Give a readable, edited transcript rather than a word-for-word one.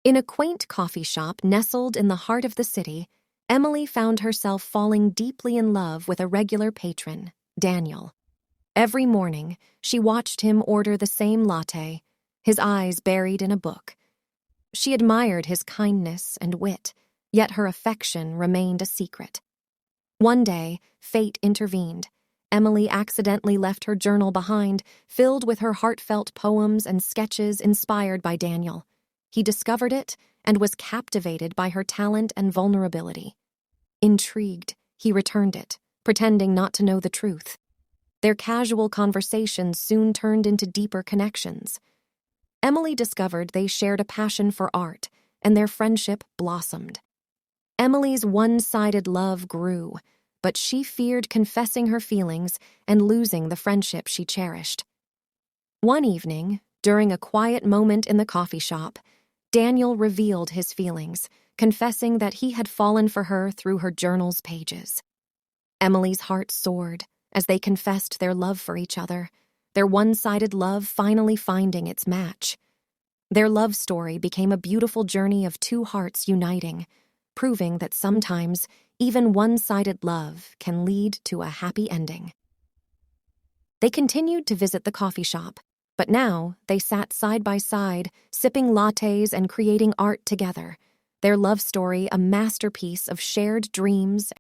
In a quaint coffee shop nestled in the heart of the city, Emily found herself falling deeply in love with a regular patron, Daniel. Every morning, she watched him order the same latte, his eyes buried in a book. She admired his kindness and wit, yet her affection remained a secret. One day, fate intervened. Emily accidentally left her journal behind, filled with her heartfelt poems and sketches inspired by Daniel. He discovered it and was captivated by her talent and vulnerability. Intrigued, he returned it, pretending not to know the truth. Their casual conversations soon turned into deeper connections. Emily discovered they shared a passion for art, and their friendship blossomed. Emily's one-sided love grew, but she feared confessing her feelings and losing the friendship she cherished. One evening, during a quiet moment in the coffee shop, Daniel revealed his feelings, confessing that he had fallen for her through her journal's pages. Emily's heart soared as they confessed their love for each other, their one-sided love finally finding its match. Their love story became a beautiful journey of two hearts uniting, proving that sometimes even one-sided love can lead to a happy ending. They continued to visit the coffee shop, but now they sat side by side, sipping lattes and creating art together, their love story a masterpiece of shared dreams